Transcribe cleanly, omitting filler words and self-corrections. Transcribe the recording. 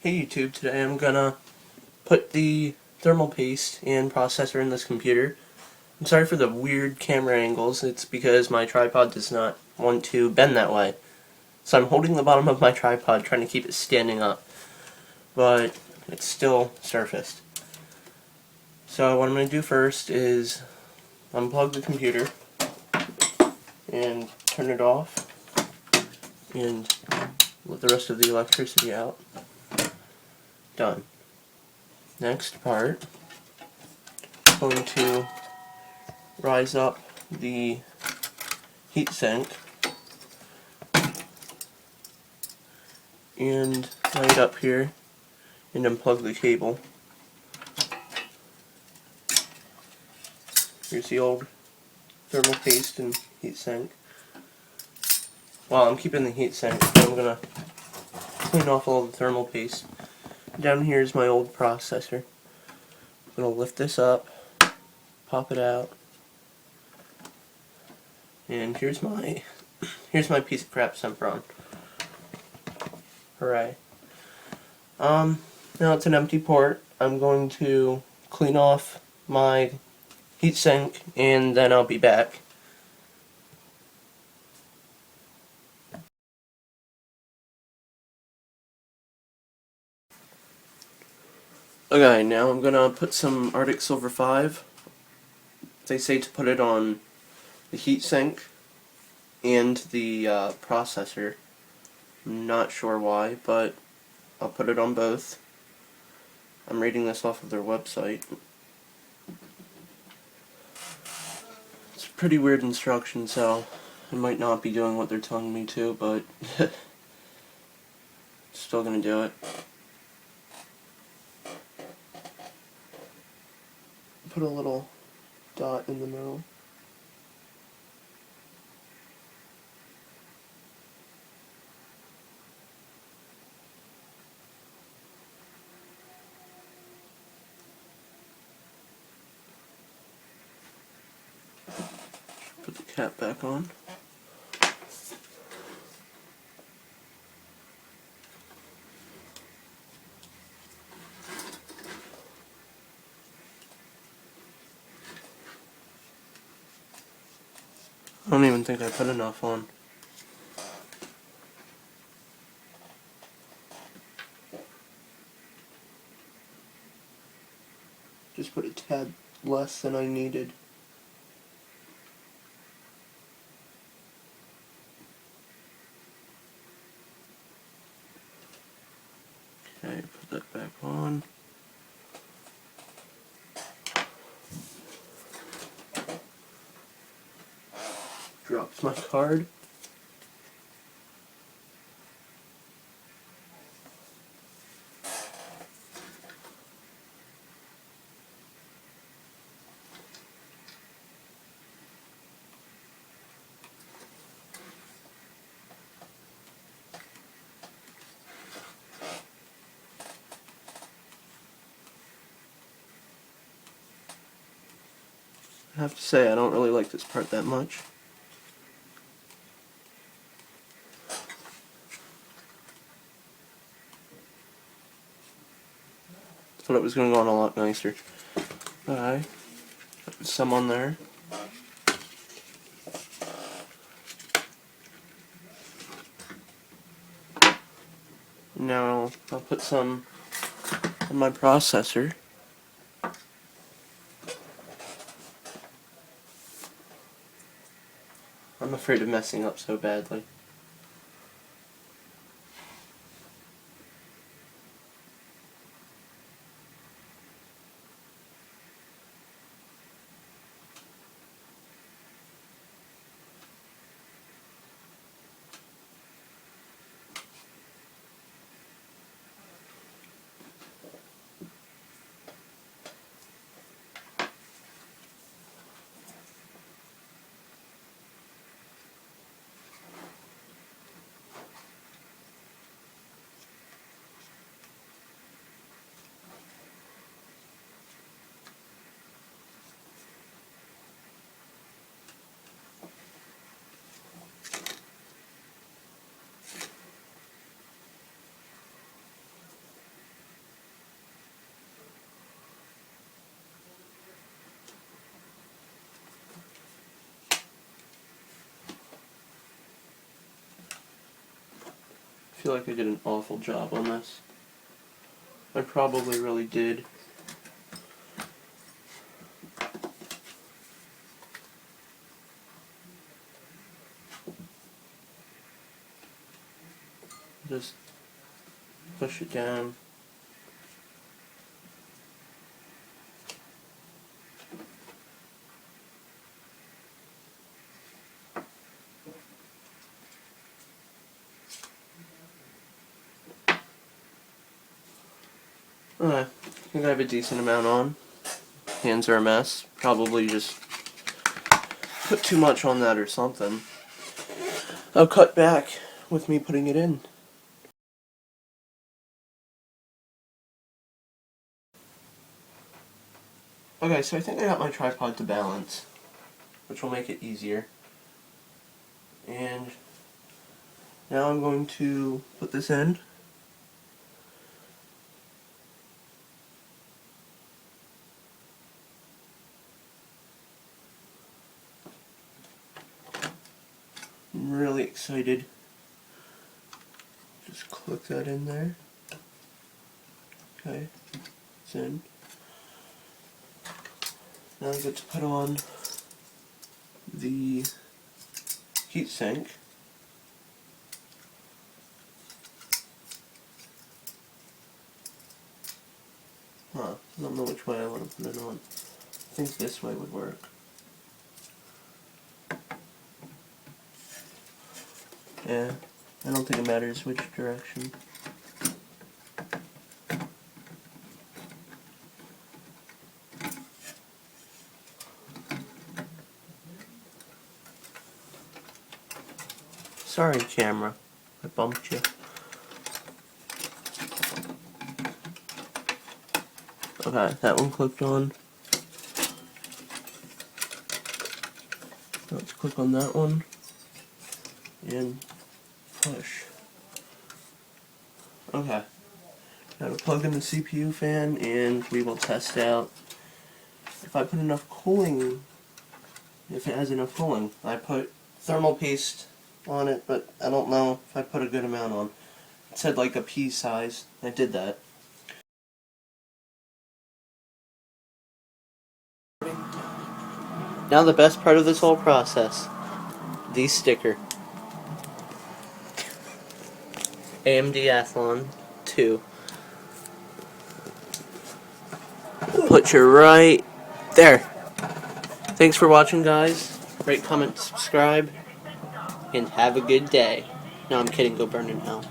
Hey YouTube, today I'm gonna put the thermal paste and processor in this computer. I'm sorry for the weird camera angles, it's because my tripod does not want to bend that way. So I'm holding the bottom of my tripod trying to keep it standing up, but it's still surfaced. So what I'm going to do first is unplug the computer and turn it off and let the rest of the electricity out. Done. Next part, I'm going to rise up the heatsink and light it up here and unplug the cable. Here's the old thermal paste and heatsink. Well, I'm keeping the heatsink, but I'm gonna clean off all the thermal paste. Down here is my old processor. I'm gonna lift this up, pop it out, and here's my piece of crap Sempron. Hooray. Now it's an empty port. I'm going to clean off my heatsink and then I'll be back. Okay, now I'm gonna put some Arctic Silver 5. They say to put it on the heatsink and the processor. I'm not sure why, but I'll put it on both. I'm reading this off of their website. It's a pretty weird instruction, so I might not be doing what they're telling me to, but still gonna do it. Put a little dot in the middle. Put the cap back on. I don't even think I put enough on. Just put a tad less than I needed. Okay, put that back on. Drops my card. I have to say, I don't really like this part that much. Thought it was going to go on a lot nicer. Alright, put some on there. Now I'll put some on my processor. I'm afraid of messing up so badly. feel like I did an awful job on this. I probably really did. Just push it down. I think I have a decent amount on. Hands are a mess. Probably just put too much on that or something. I'll cut back with me putting it in. Okay, so I think I got my tripod to balance, which will make it easier. And now I'm going to put this in. I'm really excited. Just click that in there. Okay, it's in. Now I get to put on the heatsink. I don't know which way I want to put it on. I think this way would work. Yeah, I don't think it matters which direction. Sorry, camera. I bumped you. Okay, that one clicked on. Let's click on that one. And push. Okay. Now to plug in the CPU fan and we will test out if I put enough cooling, if it has enough cooling. I put thermal paste on it, but I don't know if I put a good amount on. It said like a pea size. I did that. Now the best part of this whole process. The sticker. AMD Athlon II. Put you right there. Thanks for watching, guys. Rate, comment, subscribe, and have a good day. No, I'm kidding. Go burn in hell.